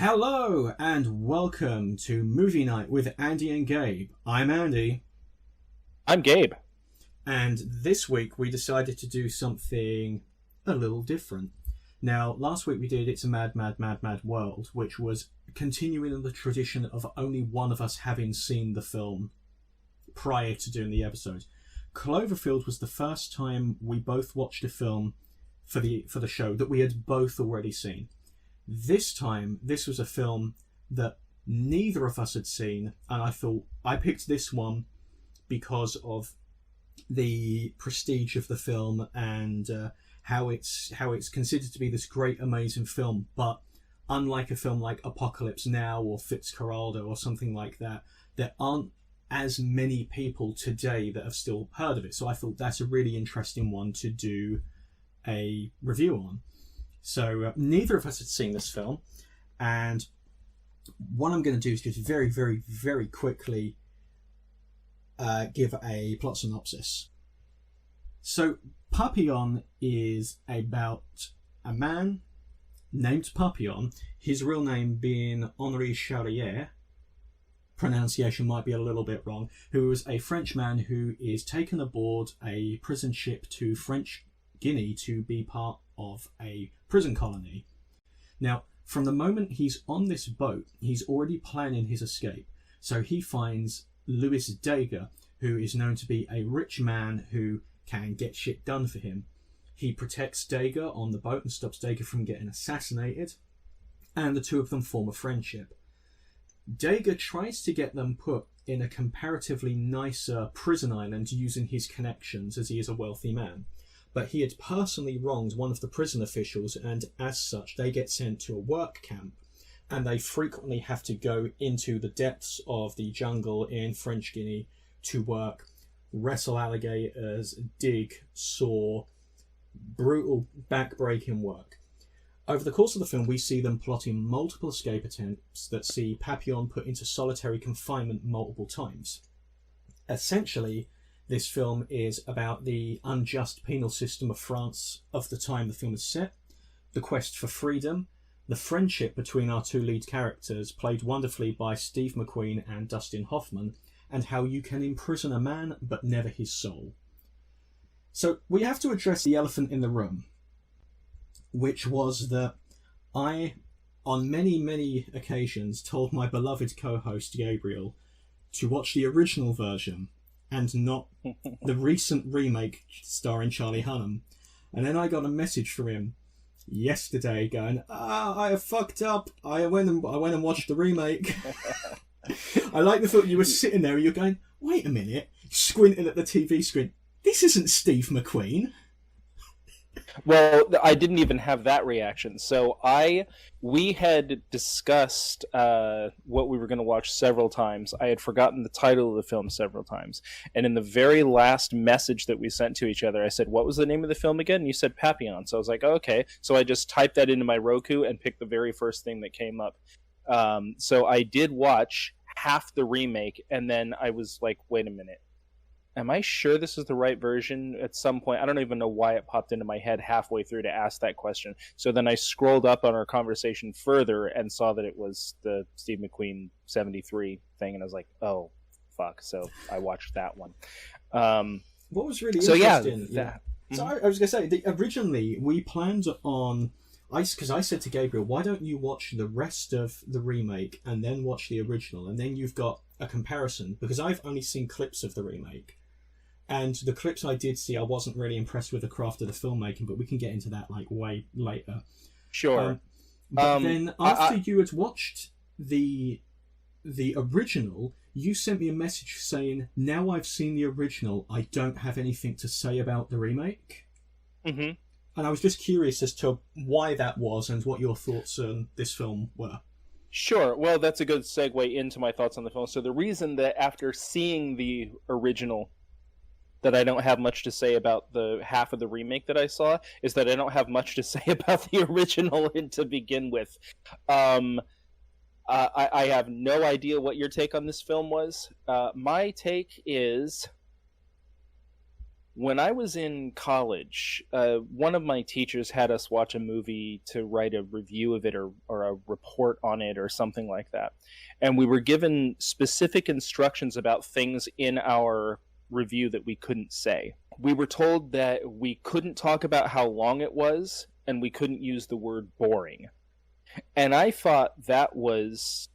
Hello and welcome to Movie Night with Andy and Gabe. I'm Andy. I'm Gabe. And this week we decided to do something a little different. Now, last week we did It's a Mad, Mad, Mad, Mad World, which was continuing the tradition of only one of us having seen the film prior to doing the episode. Cloverfield was the first time we both watched a film for the show that we had both already seen. This time, this was a film that neither of us had seen, and I thought I picked this one because of the prestige of the film and how it's considered to be this great, amazing film. But unlike a film like Apocalypse Now or Fitzcarraldo or something like that, there aren't as many people today that have still heard of it. So I thought that's a really interesting one to do a review on. So neither of us had seen this film, and what I'm going to do is just very, very, very quickly give a plot synopsis. So Papillon is about a man named Papillon, his real name being Henri Charrier, pronunciation might be a little bit wrong, who is a Frenchman who is taken aboard a prison ship to French Guinea to be part of a prison colony. Now, from the moment he's on this boat, he's already planning his escape. So he finds Louis Daguerre, who is known to be a rich man who can get shit done for him. He protects Daguerre on the boat and stops Daguerre from getting assassinated, and the two of them form a friendship. Daguerre tries to get them put in a comparatively nicer prison island using his connections, as he is a wealthy man. But he had personally wronged one of the prison officials, and as such they get sent to a work camp, and they frequently have to go into the depths of the jungle in French Guinea to work, wrestle alligators, dig, saw, brutal back-breaking work. Over the course of the film, we see them plotting multiple escape attempts that see Papillon put into solitary confinement multiple times. Essentially, this film is about the unjust penal system of France of the time the film is set, the quest for freedom, the friendship between our two lead characters, played wonderfully by Steve McQueen and Dustin Hoffman, and how you can imprison a man but never his soul. So we have to address the elephant in the room, which was that I, on many, many occasions, told my beloved co-host Gabriel to watch the original version and not the recent remake starring Charlie Hunnam. And then I got a message from him yesterday going, I have fucked up. I went and watched the remake. I like the thought you were sitting there and you're going, wait a minute, squinting at the TV screen. This isn't Steve McQueen. Well, I didn't even have that reaction. So we had discussed what we were going to watch several times. I had forgotten the title of the film several times. And in the very last message that we sent to each other, I said, what was the name of the film again? And you said Papillon. So I was like, oh, okay. So I just typed that into my Roku and picked the very first thing that came up. So I did watch half the remake, and then I was like, wait a minute. Am I sure this is the right version? At some point, I don't even know why it popped into my head halfway through to ask that question. So then I scrolled up on our conversation further and saw that it was the Steve McQueen 73 thing, and I was like, oh, fuck. So I watched that one. What was really interesting... That. So I was going to say, originally we planned on... Because I said to Gabriel, why don't you watch the rest of the remake and then watch the original, and then you've got a comparison, because I've only seen clips of the remake. And the clips I did see, I wasn't really impressed with the craft of the filmmaking, but we can get into that way later. Sure. But then after you had watched the original, you sent me a message saying, now I've seen the original, I don't have anything to say about the remake. Mm-hmm. And I was just curious as to why that was and what your thoughts on this film were. Sure. Well, that's a good segue into my thoughts on the film. So the reason that after seeing the original that I don't have much to say about the half of the remake that I saw is that I don't have much to say about the original to begin with. I have no idea what your take on this film was. My take is When I was in college, one of my teachers had us watch a movie to write a review of it or a report on it or something like that. And we were given specific instructions about things in our review that we couldn't say. We were told that we couldn't talk about how long it was, and we couldn't use the word boring. And I thought that was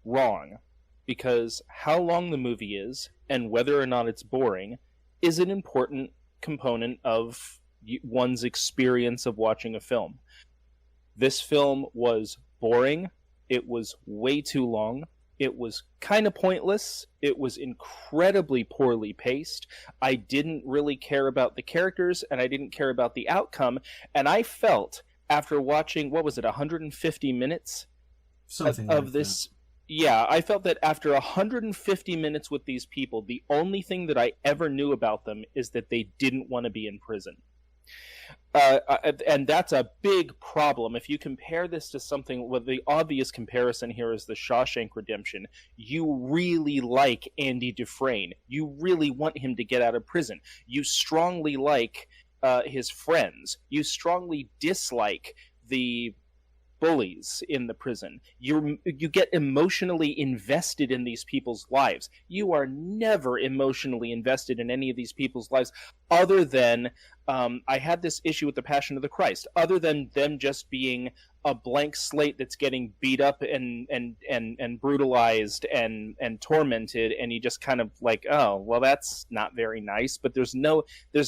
wrong, because how long the movie is and whether or not it's boring is an important component of one's experience of watching a film. This film was boring. It was way too long. It was kind of pointless. It was incredibly poorly paced. I didn't really care about the characters, and I didn't care about the outcome. And I felt, after watching, what was it, 150 minutes Something of like this... that. Yeah, I felt that after 150 minutes with these people, the only thing that I ever knew about them is that they didn't want to be in prison. And that's a big problem. If you compare this to something, well, the obvious comparison here is the Shawshank Redemption. You really like Andy Dufresne. You really want him to get out of prison. You strongly like his friends. You strongly dislike the bullies in the prison. You get emotionally invested in these people's lives. You are never emotionally invested in any of these people's lives, other than I had this issue with the Passion of the Christ. Other than them just being a blank slate that's getting beat up and brutalized and tormented, and you just kind of like, oh, well, that's not very nice. But there's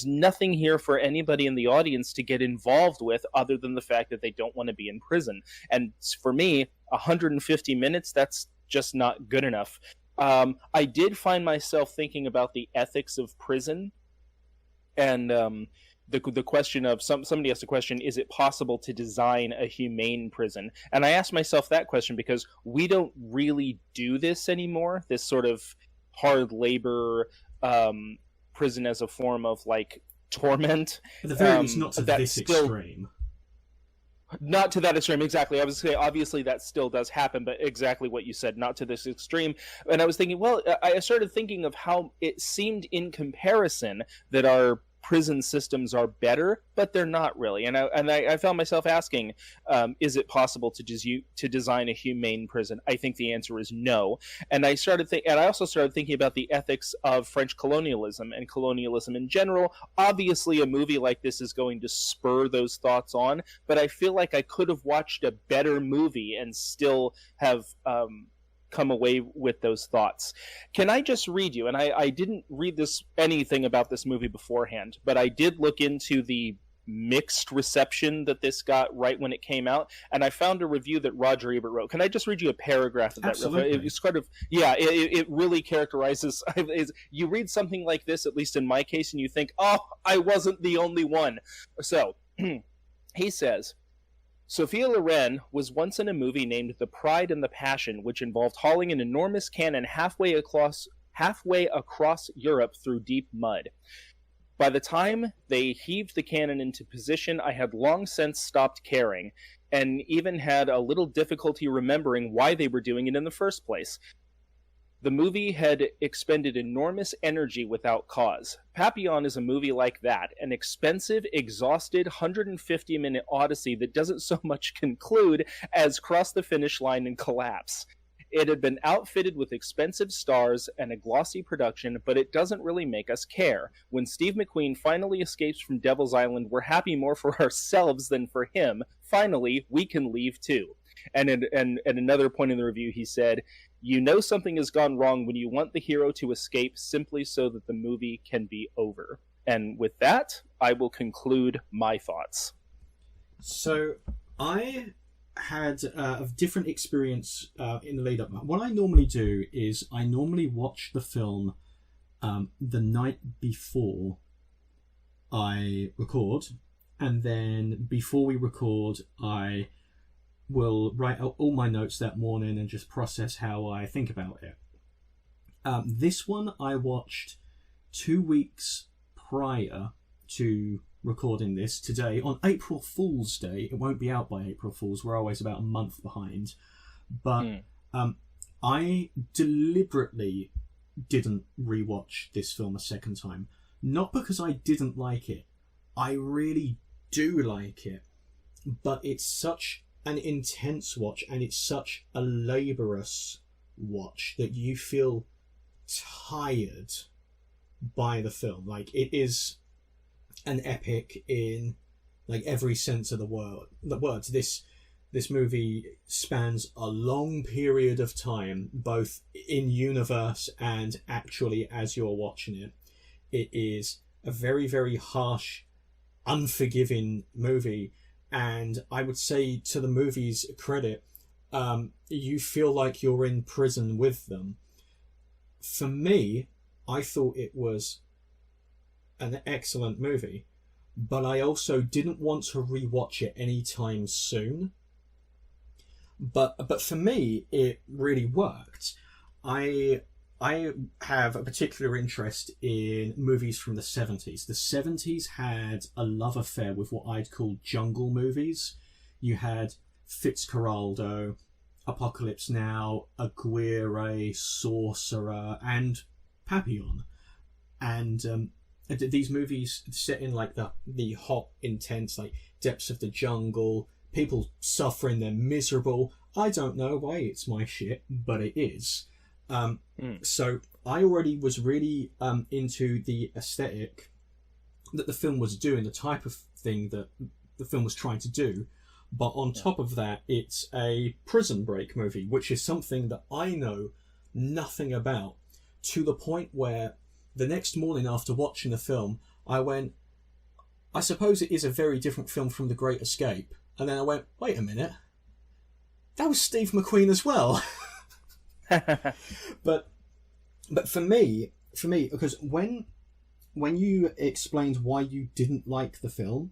nothing here for anybody in the audience to get involved with, other than the fact that they don't want to be in prison. And for me, 150 minutes, that's just not good enough. I did find myself thinking about the ethics of prison, and the question of somebody asked the question, is it possible to design a humane prison? And I asked myself that question because we don't really do this anymore, this sort of hard labor prison as a form of like torment. At the very least, not to this extreme. Not to that extreme, exactly. I was going to say, obviously that still does happen, but exactly what you said, not to this extreme. And I was thinking, well, I started thinking of how it seemed in comparison that our prison systems are better, but they're not really. And I found myself asking, is it possible to design a humane prison? I think the answer is no. And I also started thinking about the ethics of French colonialism and colonialism in general. Obviously, a movie like this is going to spur those thoughts on, but I feel like I could have watched a better movie and still have come away with those thoughts. Can I just read you, and I didn't read anything about this movie beforehand, but I did look into the mixed reception that this got right when it came out, and I found a review that Roger Ebert wrote. Can I just read you a paragraph of that? Absolutely. It's kind of, yeah, it really characterizes, you read something like this, at least in my case, and you think, oh, I wasn't the only one. So, he says, Sophia Loren was once in a movie named The Pride and the Passion, which involved hauling an enormous cannon halfway across Europe through deep mud. By the time they heaved the cannon into position, I had long since stopped caring, and even had a little difficulty remembering why they were doing it in the first place. The movie had expended enormous energy without cause. Papillon is a movie like that, an expensive, exhausted 150-minute odyssey that doesn't so much conclude as cross the finish line and collapse. It had been outfitted with expensive stars and a glossy production, but it doesn't really make us care. When Steve McQueen finally escapes from Devil's Island, we're happy more for ourselves than for him. Finally, we can leave too. And at another point in the review, he said, you know something has gone wrong when you want the hero to escape simply so that the movie can be over. And with that, I will conclude my thoughts. So, I had a different experience in the lead up. What I normally do is I normally watch the film the night before I record, and then before we record, I will write out all my notes that morning and just process how I think about it. This one I watched 2 weeks prior to recording this today on April Fool's Day. It won't be out by April Fool's. We're always about a month behind. But I deliberately didn't rewatch this film a second time. Not because I didn't like it. I really do like it. But it's such an intense watch, and it's such a laborious watch that you feel tired by the film. Like, it is an epic in like every sense of the words. This movie spans a long period of time, both in universe and actually as you're watching it. It is a very, very harsh, unforgiving movie, and I would say, to the movie's credit, you feel like you're in prison with them. For me, I thought it was an excellent movie, but I also didn't want to rewatch it anytime soon. But for me, it really worked. I have a particular interest in movies from the 70s. The 70s had a love affair with what I'd call jungle movies. You had Fitzcarraldo, Apocalypse Now, Aguirre, Sorcerer, and Papillon. And these movies set in like the hot, intense, like depths of the jungle, people suffering, they're miserable. I don't know why it's my shit, but it is. So I already was really into the aesthetic that the film was doing, the type of thing that the film was trying to do. But on top of that, it's a prison break movie, which is something that I know nothing about, to the point where the next morning after watching the film, I went, I suppose it is a very different film from The Great Escape. And then I went, wait a minute, that was Steve McQueen as well. but for me, because when you explained why you didn't like the film,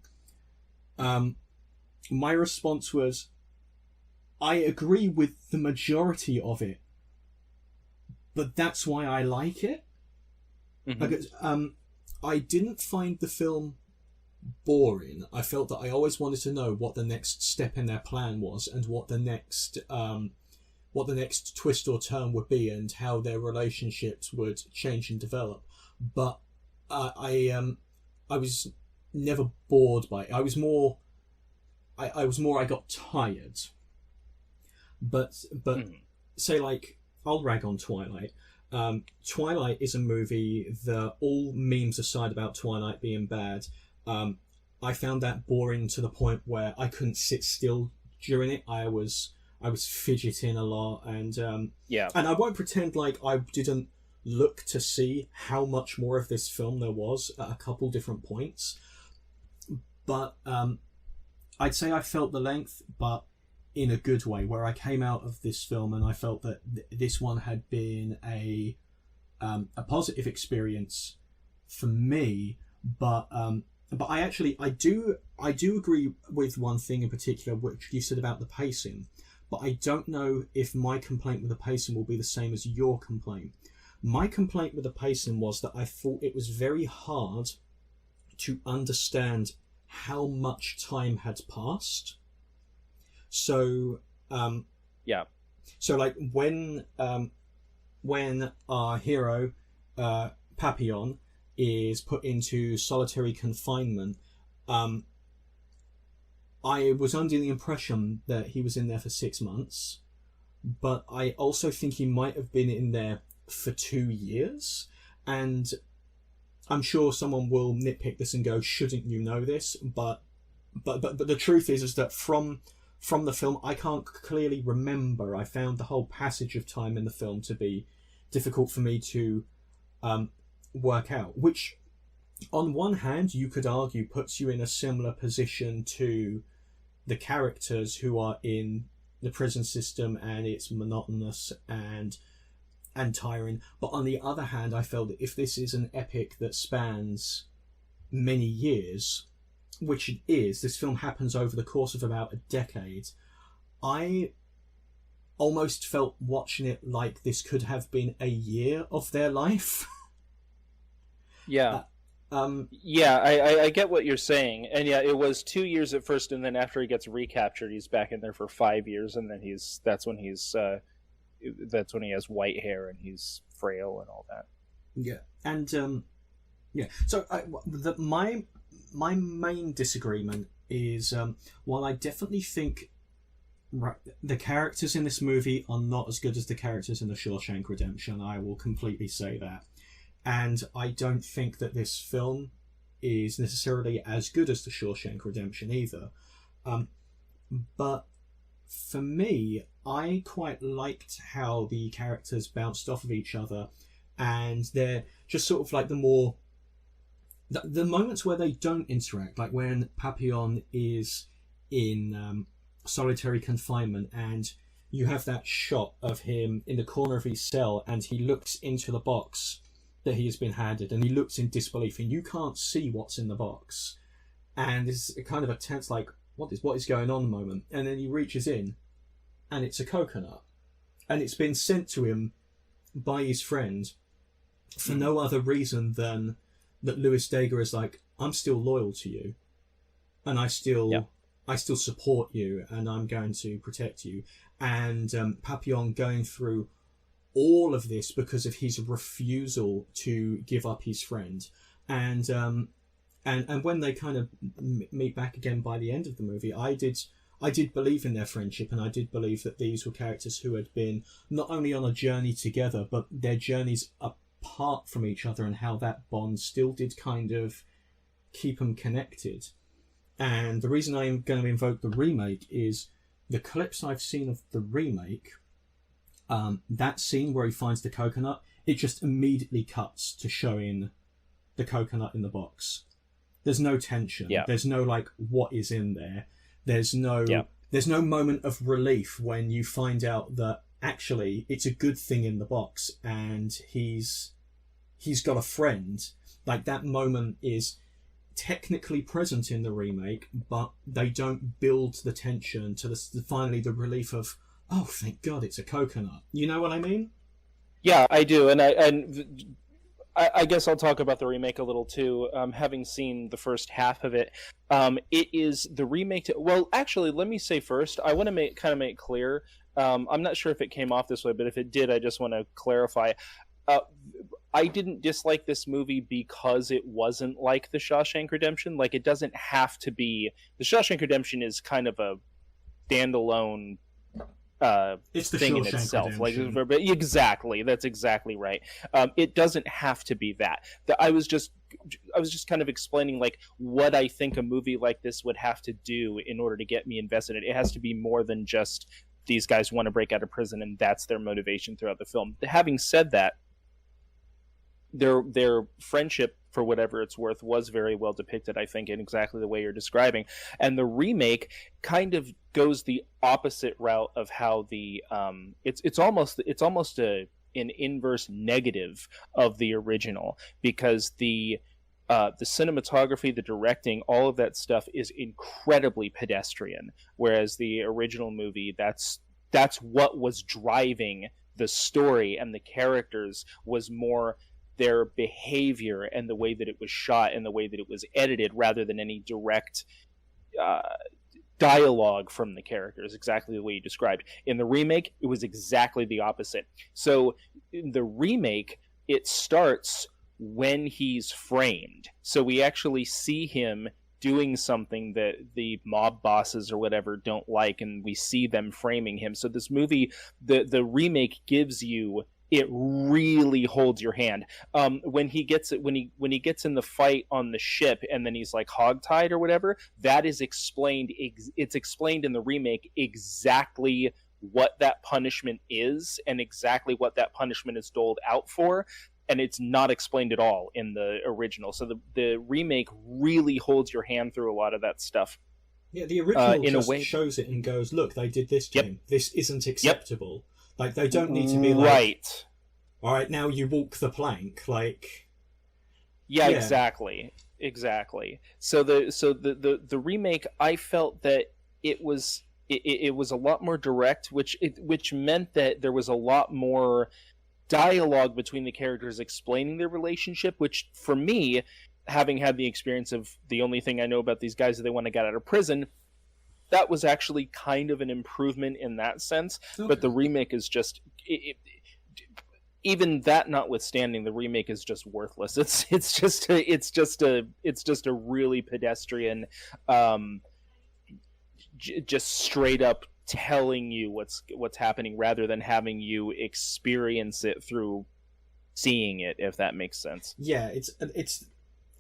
my response was, I agree with the majority of it, but that's why I like it. Mm-hmm. Because I didn't find the film boring. I felt that I always wanted to know what the next step in their plan was, and what the next twist or turn would be, and how their relationships would change and develop. But I was never bored by it. I got tired. But say, like, I'll rag on Twilight. Twilight is a movie that, all memes aside about Twilight being bad, I found that boring to the point where I couldn't sit still during it. I was fidgeting a lot, and and I won't pretend like I didn't look to see how much more of this film there was at a couple different points. But I'd say I felt the length, but in a good way, where I came out of this film and I felt that this one had been a positive experience for me. But I do agree with one thing in particular, which you said about the pacing. But I don't know if my complaint with the pacing will be the same as your complaint. My complaint with the pacing was that I thought it was very hard to understand how much time had passed. So so like when our hero Papillon is put into solitary confinement, I was under the impression that he was in there for 6 months, but I also think he might have been in there for 2 years. And I'm sure someone will nitpick this and go, shouldn't you know this? But the truth is that from the film, I can't clearly remember. I found the whole passage of time in the film to be difficult for me to work out, which on one hand you could argue puts you in a similar position to the characters who are in the prison system, and it's monotonous and tiring. But on the other hand, I felt that if this is an epic that spans many years, which it is, this film happens over the course of about a decade, I almost felt watching it like this could have been a year of their life. I get what you're saying, and it was 2 years at first, and then after he gets recaptured, he's back in there for 5 years, and then that's when he has white hair and he's frail and all that. Yeah, and Yeah. So my main disagreement is while I definitely think the characters in this movie are not as good as the characters in The Shawshank Redemption, I will completely say that. And I don't think that this film is necessarily as good as The Shawshank Redemption either. But for me, I quite liked how the characters bounced off of each other, and they're just sort of like the moments where they don't interact, like when Papillon is in solitary confinement and you have that shot of him in the corner of his cell and he looks into the box that he has been handed and he looks in disbelief and you can't see what's in the box, and it's kind of a tense, like, what is going on moment, and then he reaches in and it's a coconut and it's been sent to him by his friend for no other reason than that Louis Dager is like, I'm still loyal to you and I still support you and I'm going to protect you. And Papillon going through all of this because of his refusal to give up his friend. And when they kind of meet back again by the end of the movie, I did believe in their friendship, and I did believe that these were characters who had been not only on a journey together, but their journeys apart from each other, and how that bond still did kind of keep them connected. And the reason I'm going to invoke the remake is the clips I've seen of the remake, that scene where he finds the coconut, it just immediately cuts to showing the coconut in the box. There's no tension. Yeah. There's no, like, what is in there. There's no moment of relief when you find out that actually it's a good thing in the box and he's got a friend. Like, that moment is technically present in the remake, but they don't build the tension to finally the relief of, oh, thank God it's a coconut. You know what I mean? Yeah, I do, and I guess I'll talk about the remake a little too. Having seen the first half of it, it is the remake. Well, actually, let me say first, I want to make clear. I'm not sure if it came off this way, but if it did, I just want to clarify. I didn't dislike this movie because it wasn't like The Shawshank Redemption. Like, it doesn't have to be. The Shawshank Redemption is kind of a standalone it's the thing in Shawshank itself. Redemption. Like, exactly, that's exactly right. It doesn't have to be that. I was just kind of explaining, like, what I think a movie like this would have to do in order to get me invested in it. It has to be more than just these guys want to break out of prison and that's their motivation throughout the film. Having said that, their friendship, for whatever it's worth, was very well depicted, I think, in exactly the way you're describing. And the remake kind of goes the opposite route of how the it's almost an inverse negative of the original, because the cinematography, the directing, all of that stuff is incredibly pedestrian, whereas the original movie, that's what was driving the story and the characters, was more their behavior and the way that it was shot and the way that it was edited, rather than any direct dialogue from the characters, exactly the way you described. In the remake, it was exactly the opposite. So in the remake, it starts when he's framed. So we actually see him doing something that the mob bosses or whatever don't like, and we see them framing him. So this movie, the remake gives you, it really holds your hand. When he gets in the fight on the ship and then he's like hogtied or whatever, that is explained. It's explained in the remake exactly what that punishment is and exactly what that punishment is doled out for. And it's not explained at all in the original. So the remake really holds your hand through a lot of that stuff. Yeah, the original just shows it and goes, look, they did this to him. This isn't acceptable. Yep. Like, they don't need to be like, right, all right, now you walk the plank. Like, yeah. exactly. So the remake, I felt that it was a lot more direct, which meant that there was a lot more dialogue between the characters explaining their relationship, which for me, having had the experience of the only thing I know about these guys is they want to get out of prison, that was actually kind of an improvement in that sense. Okay. But the remake is just even that notwithstanding, the remake is just worthless. It's just a really pedestrian, um, just straight up telling you what's happening rather than having you experience it through seeing it, if that makes sense. Yeah, it's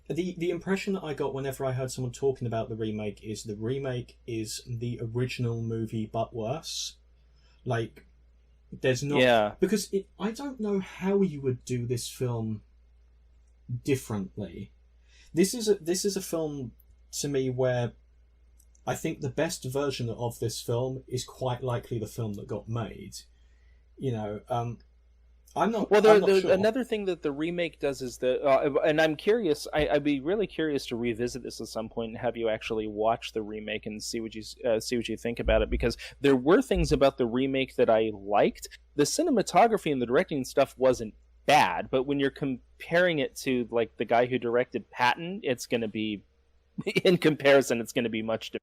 the impression that I got whenever I heard someone talking about the remake is the original movie but worse. Like, there's not, Yeah. because I don't know how you would do this film differently. This is a film to me where I think the best version of this film is quite likely the film that got made. You know, I'm not. Well, I'm not sure. another thing that the remake does is that, and I'm curious. I'd be really curious to revisit this at some point and have you actually watch the remake and see what you think about it. Because there were things about the remake that I liked. The cinematography and the directing and stuff wasn't bad, but when you're comparing it to like the guy who directed Patton, it's going to be, in comparison, it's going to be much different.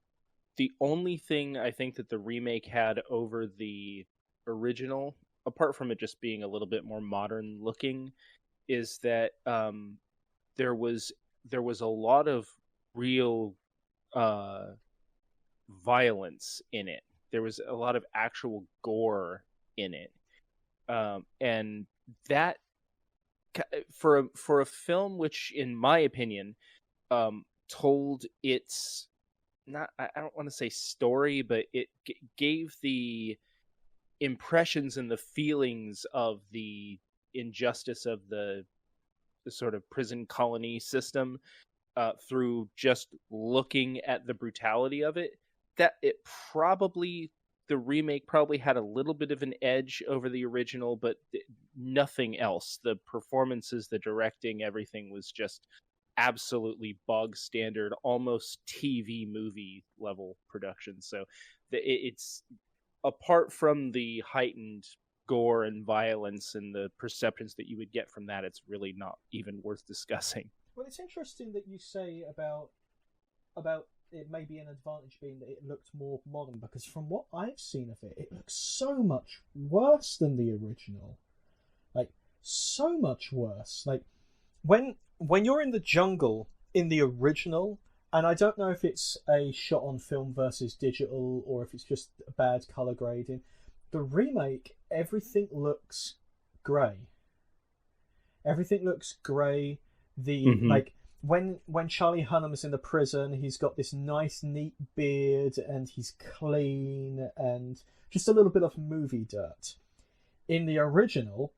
The only thing I think that the remake had over the original, apart from it just being a little bit more modern looking, is that there was a lot of real violence in it. There was a lot of actual gore in it, and that for a film which, in my opinion, told its, not, I don't want to say story, but it gave the impressions and the feelings of the injustice of the sort of prison colony system through just looking at the brutality of it. That the remake probably had a little bit of an edge over the original, but nothing else. The performances, the directing, everything was just absolutely bog standard, almost TV movie level production. So it's, apart from the heightened gore and violence and the perceptions that you would get from that, it's really not even worth discussing. Well, it's interesting that you say about it may be an advantage being that it looked more modern, because from what I've seen of it, it looks so much worse than the original. Like, so much worse. Like, when you're in the jungle in the original, and I don't know if it's a shot on film versus digital or if it's just a bad colour grading, the remake, everything looks grey. Everything looks grey. Like, when Charlie Hunnam's in the prison, he's got this nice, neat beard and he's clean and just a little bit of movie dirt. In the original,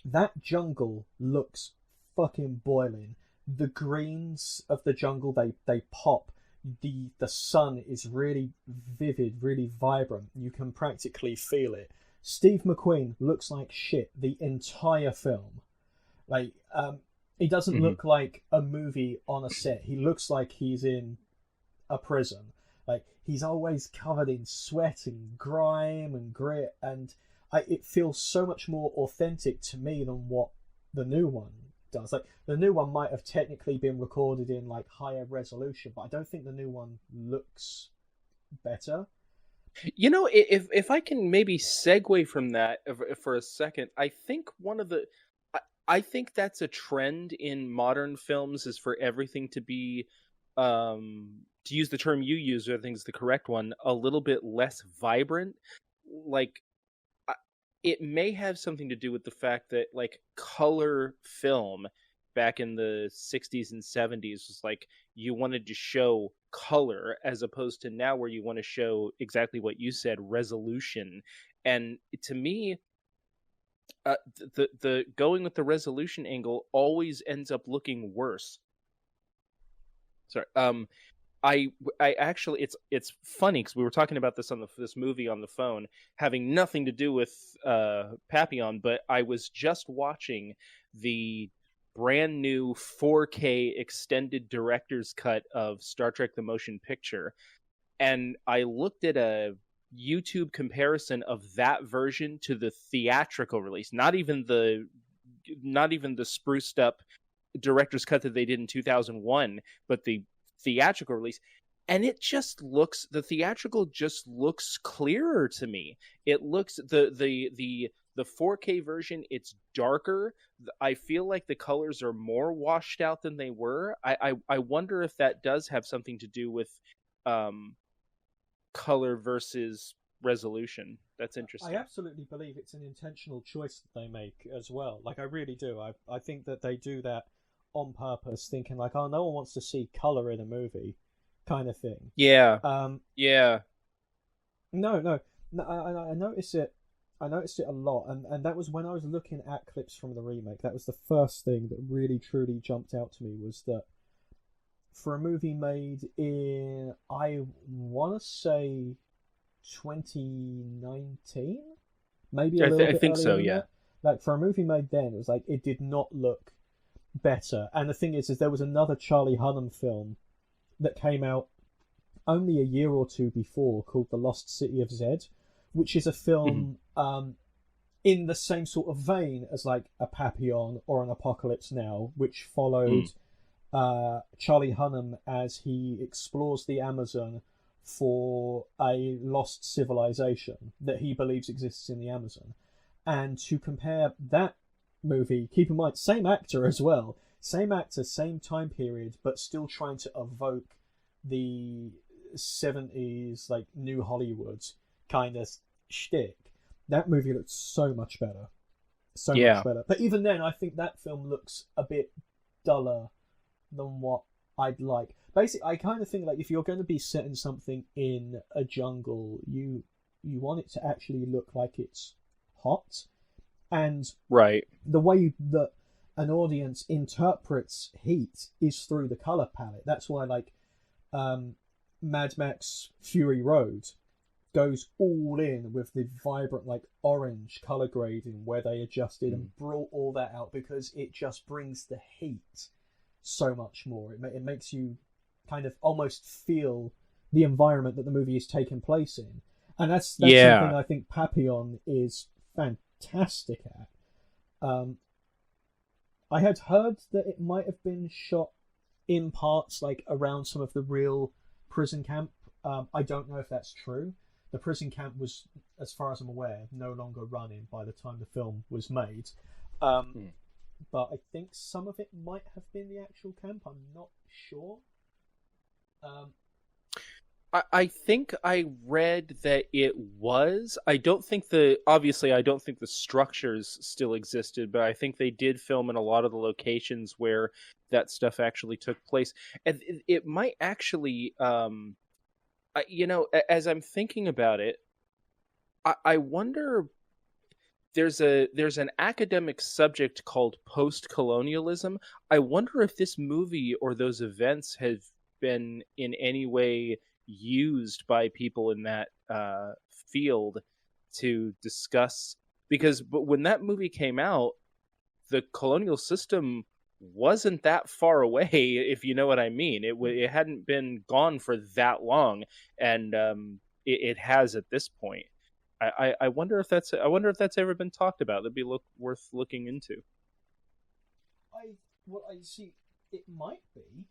that jungle looks fucking boiling. The greens of the jungle, they pop. The sun is really vivid, really vibrant. You can practically feel it. Steve McQueen looks like shit the entire film. Like, he doesn't look like a movie on a set. He looks like he's in a prison. Like, he's always covered in sweat and grime and grit, and it feels so much more authentic to me than what the new one does. Like, the new one might have technically been recorded in like higher resolution, but I don't think the new one looks better. You know, if I can maybe segue from that for a second, I think I think that's a trend in modern films, is for everything to be, to use the term you use, I think is the correct one, a little bit less vibrant. Like, it may have something to do with the fact that, like, color film back in the 60s and 70s was like, you wanted to show color, as opposed to now where you want to show exactly what you said, resolution. And to me, the going with the resolution angle always ends up looking worse. Sorry. I actually, it's funny because we were talking about this on this movie on the phone, having nothing to do with Papillon, but I was just watching the brand new 4K extended director's cut of Star Trek: The Motion Picture, and I looked at a YouTube comparison of that version to the theatrical release, not even the spruced up director's cut that they did in 2001, but the theatrical release. and it just looks, the theatrical just looks clearer to me. It looks, the 4K version, it's darker. I feel like the colors are more washed out than they were. I wonder if that does have something to do with color versus resolution. That's interesting. I absolutely believe it's an intentional choice that they make as well. Like, I really do. I think that they do that on purpose, thinking like, oh, no one wants to see color in a movie, kind of thing. Yeah. Yeah. No. I noticed it. I noticed it a lot, and that was when I was looking at clips from the remake. That was the first thing that really truly jumped out to me, was that for a movie made in, I want to say, 2019, maybe a little bit I think earlier so. than Yeah. that. Like, for a movie made then, it was like, it did not look better. And the thing is there was another Charlie Hunnam film that came out only a year or two before, called The Lost City of Zed, which is a film in the same sort of vein as like a Papillon or an Apocalypse Now, which followed Charlie Hunnam as he explores the Amazon for a lost civilization that he believes exists in the Amazon. And to compare that movie, keep in mind, same actor as well, same actor, same time period, but still trying to evoke the 70s, like, New Hollywood kind of shtick. That movie looks so much better. So much better. But even then, I think that film looks a bit duller than what I'd like. Basically, I kind of think, like, if you're going to be setting something in a jungle, you want it to actually look like it's hot. And the way that an audience interprets heat is through the color palette. That's why, like, Mad Max Fury Road goes all in with the vibrant, like, orange color grading, where they adjusted and brought all that out, because it just brings the heat so much more. It makes you kind of almost feel the environment that the movie is taking place in. And that's something I think Papillon is fantastic at. I had heard that it might have been shot in parts, like, around some of the real prison camp. I don't know if that's true. The prison camp was, as far as I'm aware, no longer running by the time the film was made. But I think some of it might have been the actual camp. I'm not sure. I think I read that it was. I don't think the structures still existed, but I think they did film in a lot of the locations where that stuff actually took place. And it might actually, as I'm thinking about it, I wonder. There's an academic subject called post-colonialism. I wonder if this movie or those events have been in any way used by people in that field to discuss, but when that movie came out, the colonial system wasn't that far away, if you know what I mean. It hadn't been gone for that long, and it has at this point. I wonder if that's ever been talked about. That'd be worth looking into. I see, it might be,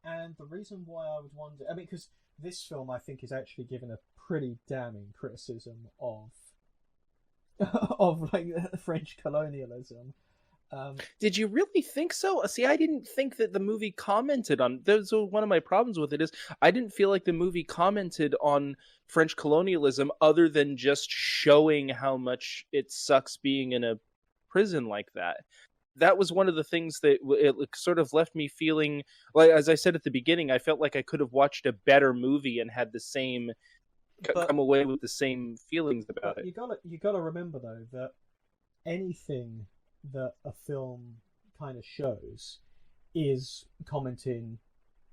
and the reason why I would wonder, I mean, because this film, I think, is actually given a pretty damning criticism of like French colonialism. Did you really think so? See, I didn't think that the movie commented on. That's one of my problems with it, is I didn't feel like the movie commented on French colonialism, other than just showing how much it sucks being in a prison like that. That was one of the things that it sort of left me feeling like, as I said at the beginning, I felt like I could have watched a better movie and had the same come away with the same feelings about it. You gotta remember, though, that anything that a film kind of shows is commenting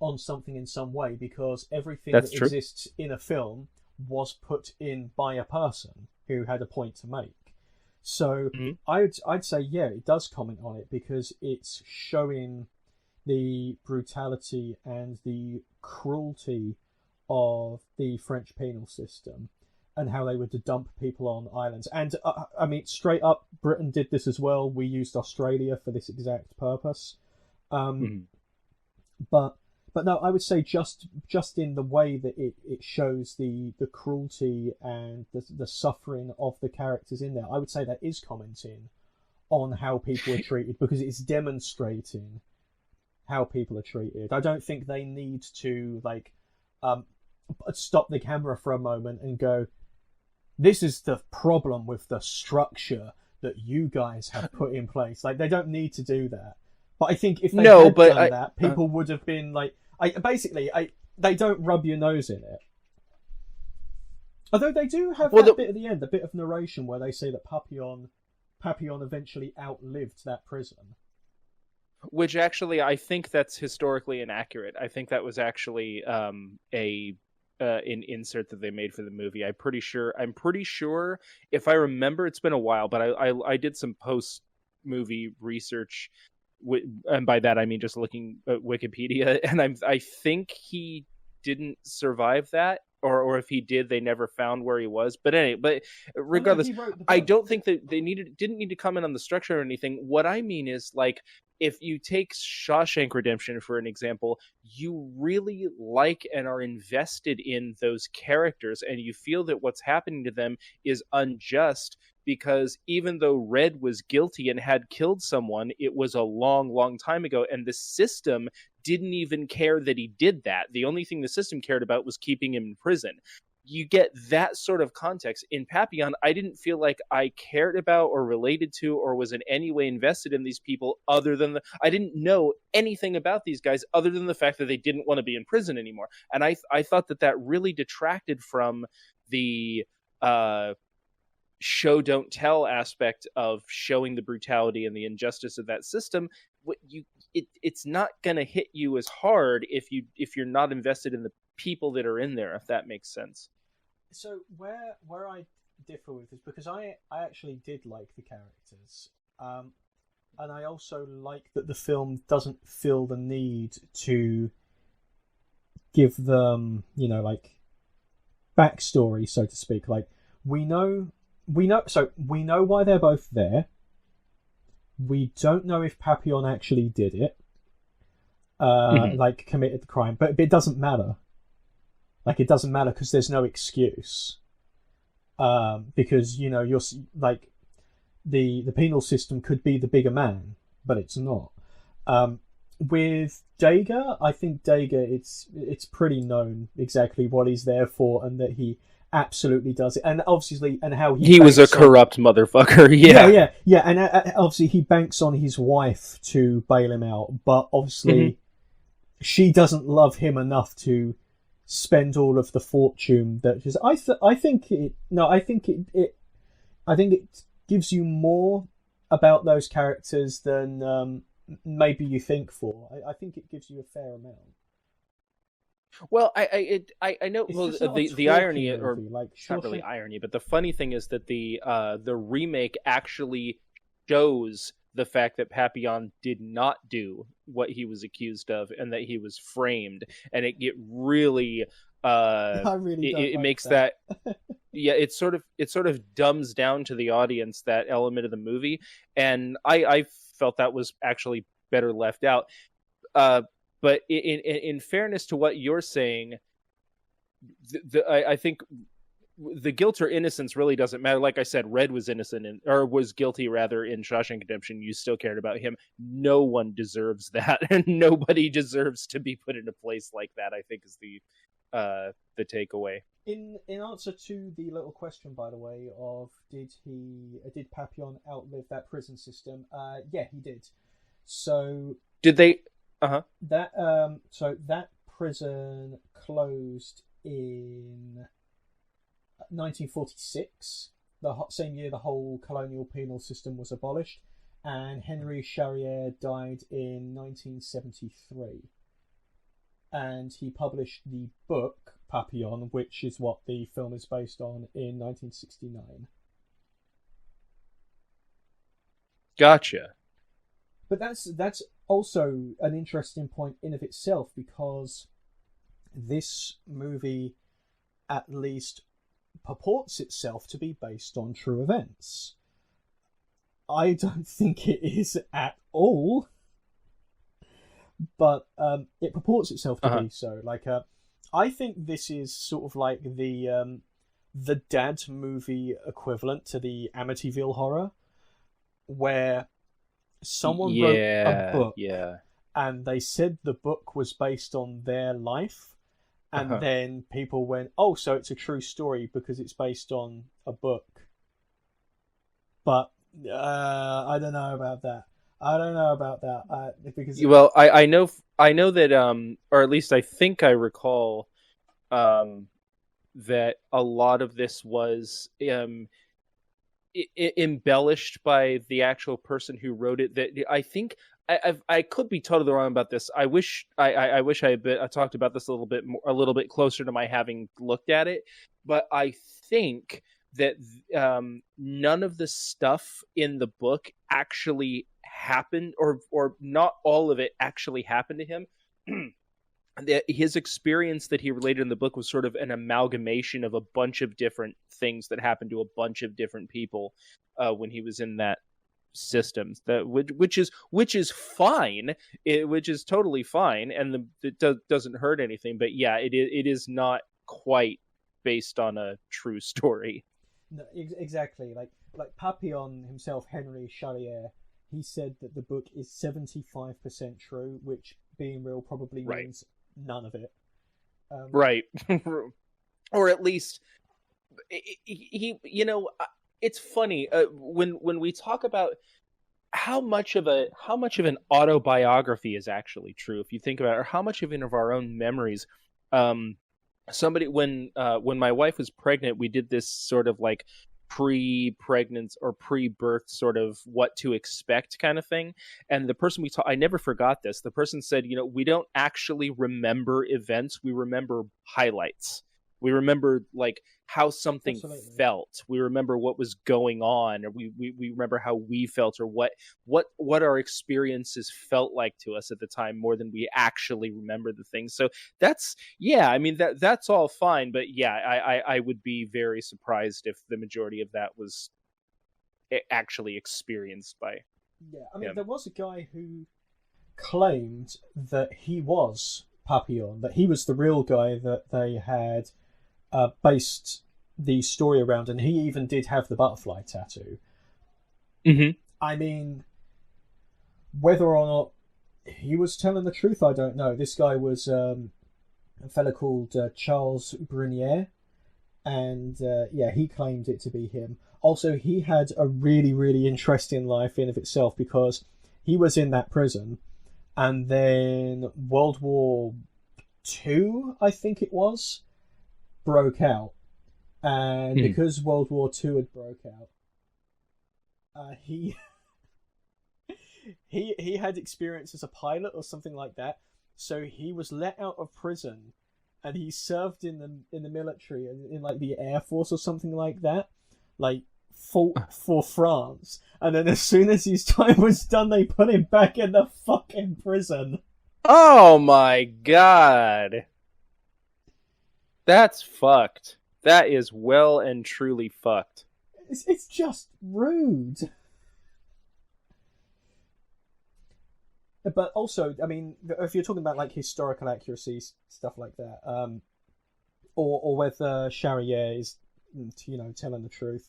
on something in some way, because everything that exists in a film was put in by a person who had a point to make. So I'd say, yeah, it does comment on it, because it's showing the brutality and the cruelty of the French penal system, and how they would dump people on islands. And I mean, straight up, Britain did this as well. We used Australia for this exact purpose. But But no, I would say just in the way that it shows the cruelty and the suffering of the characters in there, I would say that is commenting on how people are treated, because it's demonstrating how people are treated. I don't think they need to stop the camera for a moment and go, this is the problem with the structure that you guys have put in place. Like, they don't need to do that. But I think if they had done that, people would have been like, they don't rub your nose in it. Although they do have bit at the end, a bit of narration where they say that Papillon eventually outlived that prison. Which actually, I think that's historically inaccurate. I think that was actually an insert that they made for the movie. I'm pretty sure, if I remember, it's been a while, but I did some post movie research, and by that I mean just looking at Wikipedia, and I think he didn't survive that, or if he did, they never found where he was. But regardless, I don't think that they didn't need to comment on the structure or anything. What I mean is, like, if you take Shawshank Redemption for an example, you really like and are invested in those characters, and you feel that what's happening to them is unjust, because even though Red was guilty and had killed someone, it was a long, long time ago, and the system didn't even care that he did that. The only thing the system cared about was keeping him in prison. You get that sort of context. In Papillon, I didn't feel like I cared about or related to or was in any way invested in these people, other than I didn't know anything about these guys other than the fact that they didn't want to be in prison anymore. And I thought that really detracted from the show don't tell aspect of showing the brutality and the injustice of that system. It's not going to hit you as hard if you're not invested in the people that are in there, if that makes sense. So where I differ with is, because I actually did like the characters, and I also like that the film doesn't feel the need to give them, like, backstory, so to speak. Like, we know why they're both there. We don't know if Papillon actually did it, like committed the crime, but it doesn't matter. Like, it doesn't matter because there's no excuse. Because, you're like, the penal system could be the bigger man, but it's not. With Dager, I think Dager, it's pretty known exactly what he's there for, and that he absolutely does it, and obviously, and how he was a corrupt motherfucker. Yeah, and obviously he banks on his wife to bail him out, but obviously she doesn't love him enough to spend all of the fortune that just. I think it gives you more about those characters than maybe you think for. I think it gives you a fair amount. Well, I know. Well, the irony, or like, it's not really irony, but the funny thing is that the remake actually shows the fact that Papillon did not do what he was accused of, and that he was framed, and it really it makes that yeah, it sort of dumbs down to the audience that element of the movie, and I felt that was actually better left out. But in fairness to what you're saying, I think the guilt or innocence really doesn't matter. Like I said, Red was innocent, or was guilty rather, in Shawshank Redemption. You still cared about him. No one deserves that, and nobody deserves to be put in a place like that, I think, is the takeaway. In answer to the little question, by the way, of did Papillon outlive that prison system? Yeah, he did. So did they? That prison closed in 1946, the same year the whole colonial penal system was abolished, and Henry Charrière died in 1973. And he published the book Papillon, which is what the film is based on, in 1969. Gotcha. But that's also an interesting point in of itself, because this movie at least purports itself to be based on true events. I don't think it is at all, but it purports itself to Uh-huh. be so. Like, I think this is sort of like the dad movie equivalent to the Amityville Horror, where someone wrote a Yeah, book yeah. and they said the book was based on their life, and Uh-huh. then people went, "Oh, so it's a true story because it's based on a book." But I don't know about that. I don't know about that because Well, I know that or at least I think I recall um that a lot of this was embellished by the actual person who wrote it. That I think I could be totally wrong about this. I wish I wish I talked about this a little bit more, a little bit closer to my having looked at it. But I think that none of the stuff in the book actually happened, or not all of it actually happened to him. His experience that he related in the book was sort of an amalgamation of a bunch of different things that happened to a bunch of different people when he was in that system. That which is fine, which is totally fine, and doesn't hurt anything. But yeah, it is not quite based on a true story. no, exactly like Papillon himself, Henry Charrier, he said that the book is 75% true, which being real probably Right. means none of it. Right. Or at least it's funny when we talk about how much of an autobiography is actually true, if you think about it, or how much of our own memories. um Somebody, when my wife was pregnant, we did this sort of like pre-pregnant or pre-birth sort of what to expect kind of thing. And the person I never forgot this. The person said, we don't actually remember events, we remember highlights. We remember like how something Absolutely. felt. We remember what was going on, or we remember how we felt, or what our experiences felt like to us at the time, more than we actually remember the things. So that's, yeah, I mean, that's all fine, but yeah, I would be very surprised if the majority of that was actually experienced by Yeah, I mean, him. there was a guy who claimed that he was Papillon, that he was the real guy that they had based the story around, and he even did have the butterfly tattoo. Mm-hmm. I mean, whether or not he was telling the truth, I don't know. This guy was a fellow called Charles Brunier, and yeah, he claimed it to be him. Also, he had a really, really interesting life in of itself, because he was in that prison, and then World War II, I think it was, broke out, and Hmm. because World War II had broke out, he he had experience as a pilot or something like that. So he was let out of prison, and he served in the military, in like the Air Force or something like that. Like, fought for France, and then as soon as his time was done, they put him back in the fucking prison. Oh my god. That's fucked. That is well and truly fucked. It's just rude. But also, I mean, if you're talking about like historical accuracy, stuff like that, or whether Charrier is, telling the truth,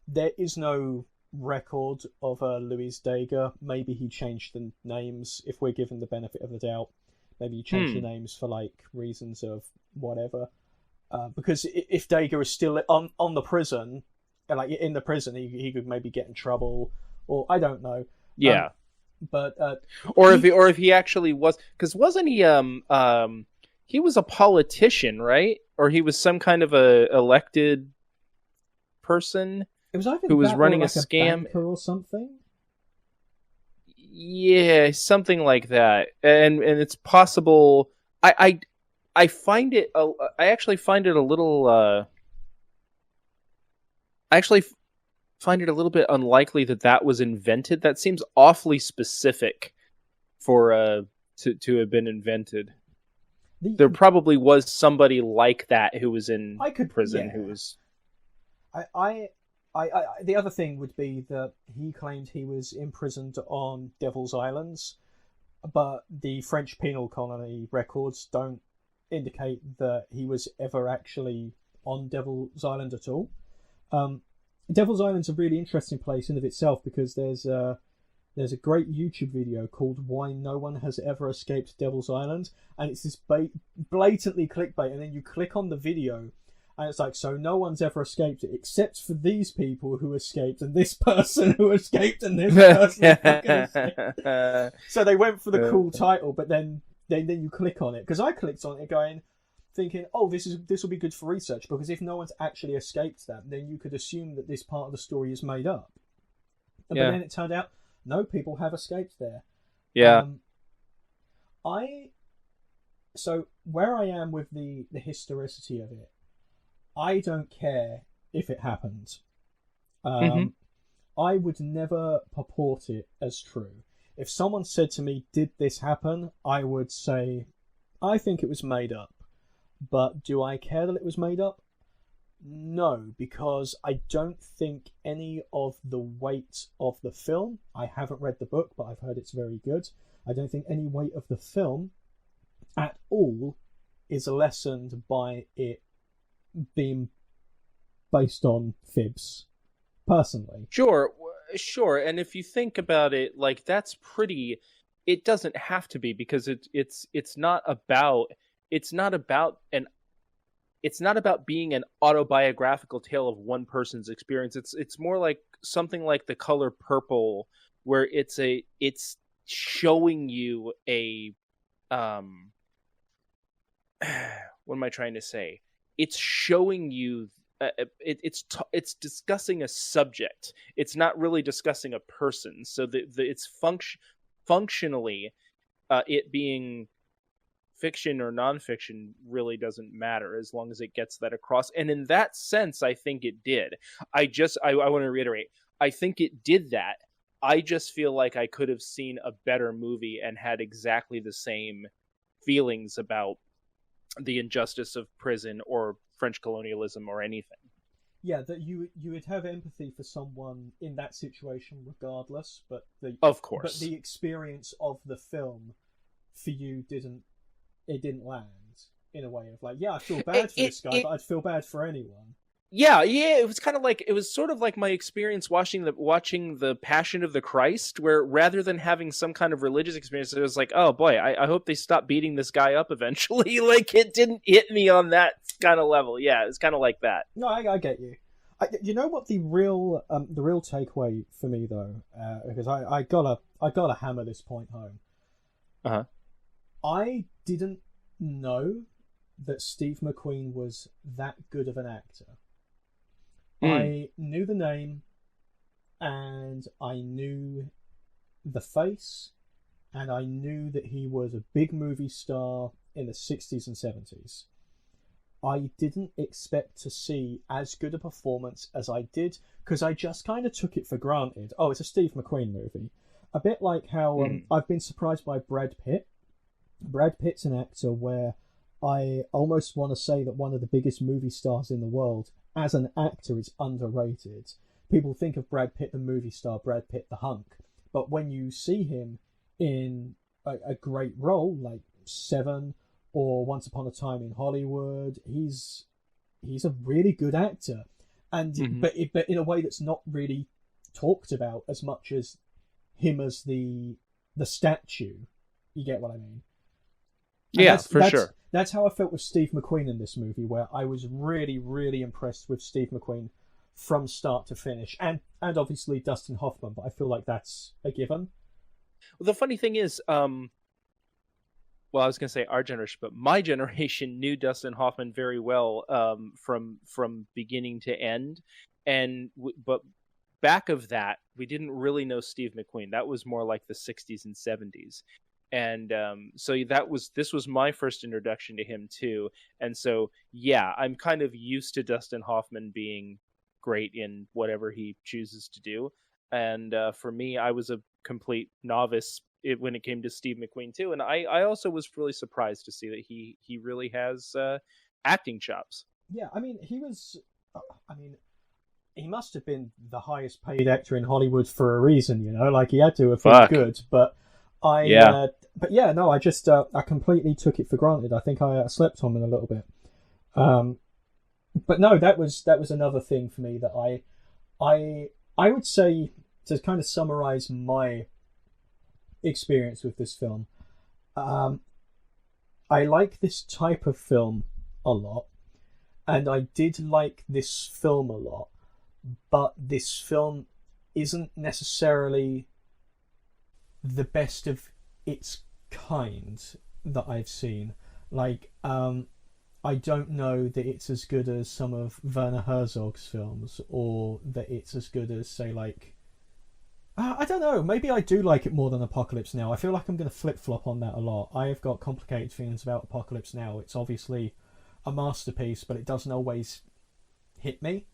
there is no record of Louis Dager. Maybe he changed the names, if we're given the benefit of the doubt. Maybe he changed the names for like reasons of whatever. Because if Dager is still on the prison, like in the prison, he could maybe get in trouble, or I don't know. Yeah. But Or if he actually was, because wasn't he was a politician, right? Or he was some kind of a elected person it was either who was that running or a like a scam. banker or something. Yeah, something like that. And it's possible. I find it. I actually find it a little. I actually find it a little bit unlikely that was invented. That seems awfully specific for to have been invented. There probably was somebody like that who was in prison, yeah. who was. I the other thing would be that he claimed he was imprisoned on Devil's Islands, but the French penal colony records don't indicate that he was ever actually on Devil's Island at all. Devil's Island's a really interesting place in of itself because there's a great YouTube video called "Why No One Has Ever Escaped Devil's Island," and it's this blatantly clickbait. And then you click on the video, and it's like, so no one's ever escaped it except for these people who escaped, and this person who escaped, and this person who fucking escaped. So they went for the cool title, but then you click on it, because I clicked on it thinking, oh, this will be good for research, because if no one's actually escaped that, then you could assume that this part of the story is made up. But then it turned out, no, people have escaped there. Yeah. So where I am with the historicity of it, I don't care if it happened. I would never purport it as true. If someone said to me, did this happen? I would say, I think it was made up. But do I care that it was made up? No, because I don't think any of the weight of the film, I haven't read the book, but I've heard it's very good. I don't think any weight of the film at all is lessened by it being based on fibs, personally. Sure. And if you think about it, like, that's pretty. It doesn't have to be, because it's not about being an autobiographical tale of one person's experience. It's more like something like The Color Purple, where it's showing you a what am I trying to say? It's showing you. It's discussing a subject. It's not really discussing a person. So it's functionally, it being fiction or nonfiction really doesn't matter as long as it gets that across. And in that sense, I think it did. I want to reiterate, I think it did that. I just feel like I could have seen a better movie and had exactly the same feelings about the injustice of prison or French colonialism or anything. Yeah, that you would have empathy for someone in that situation regardless, but of course, but the experience of the film for you didn't land in a way of like, yeah, I feel bad for this guy, but I'd feel bad for anyone. Yeah, it was sort of like my experience watching the Passion of the Christ, where rather than having some kind of religious experience, it was like, oh boy, I hope they stop beating this guy up eventually. Like, it didn't hit me on that kind of level. Yeah, it's kind of like that. No, I get you. You know what the real takeaway for me though, because I gotta hammer this point home. I didn't know that Steve McQueen was that good of an actor. I knew the name, and I knew the face, and I knew that he was a big movie star in the 60s and 70s. I didn't expect to see as good a performance as I did, because I just kind of took it for granted. Oh, it's a Steve McQueen movie. A bit like how I've been surprised by Brad Pitt. Brad Pitt's an actor where I almost want to say that one of the biggest movie stars in the world, as an actor, is underrated. People think of Brad Pitt, the movie star, Brad Pitt, the hunk. But when you see him in a great role, like Seven or Once Upon a Time in Hollywood, he's a really good actor. And but in a way that's not really talked about as much as him as the statue. You get what I mean? And yeah, for sure. That's how I felt with Steve McQueen in this movie, where I was really, really impressed with Steve McQueen from start to finish. And obviously Dustin Hoffman, but I feel like that's a given. Well, the funny thing is, I was going to say our generation, but my generation knew Dustin Hoffman very well from beginning to end. But back of that, we didn't really know Steve McQueen. That was more like the 60s and 70s. And so this was my first introduction to him too. And so, yeah, I'm kind of used to Dustin Hoffman being great in whatever he chooses to do. And for me, I was a complete novice when it came to Steve McQueen too. And I also was really surprised to see that he really has acting chops. Yeah, I mean, he must have been the highest paid actor in Hollywood for a reason, you know, like he had to have been good, but Yeah. But yeah, no, I just I completely took it for granted. I think I slept on it a little bit. But no, that was another thing for me that I would say, to kind of summarize my experience with this film. I like this type of film a lot, and I did like this film a lot, but this film isn't necessarily the best of its kind that I've seen. Like, I don't know that it's as good as some of Werner Herzog's films, or that it's as good as, say, like, I don't know. Maybe I do like it more than Apocalypse Now. I feel like I'm going to flip-flop on that a lot. I have got complicated feelings about Apocalypse Now. It's obviously a masterpiece, but it doesn't always hit me.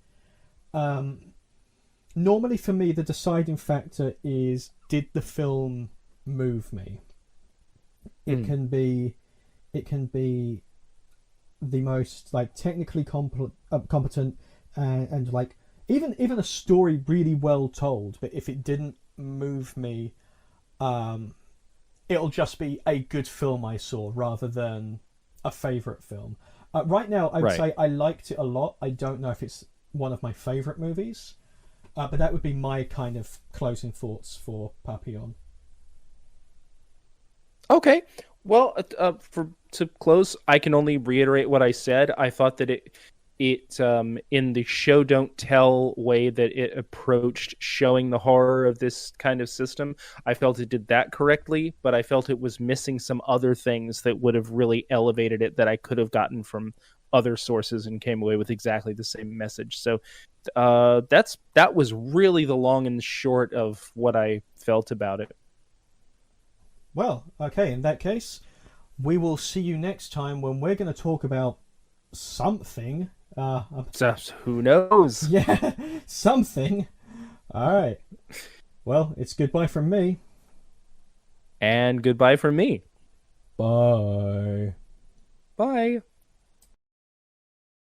Normally for me, the deciding factor is, did the film move me? It can be the most, like, technically competent, and like even a story really well told, but if it didn't move me, it'll just be a good film I saw rather than a favourite film. Right now, I would say I liked it a lot. I don't know if it's one of my favourite movies, but that would be my kind of closing thoughts for Papillon. Okay. Well, to close, I can only reiterate what I said. I thought that it in the show don't tell way that it approached showing the horror of this kind of system, I felt it did that correctly, but I felt it was missing some other things that would have really elevated it, that I could have gotten from other sources and came away with exactly the same message. So that was really the long and short of what I felt about it. Well, okay, in that case, we will see you next time when we're going to talk about something. So, who knows? Yeah, something. All right. Well, it's goodbye from me. And goodbye from me. Bye. Bye.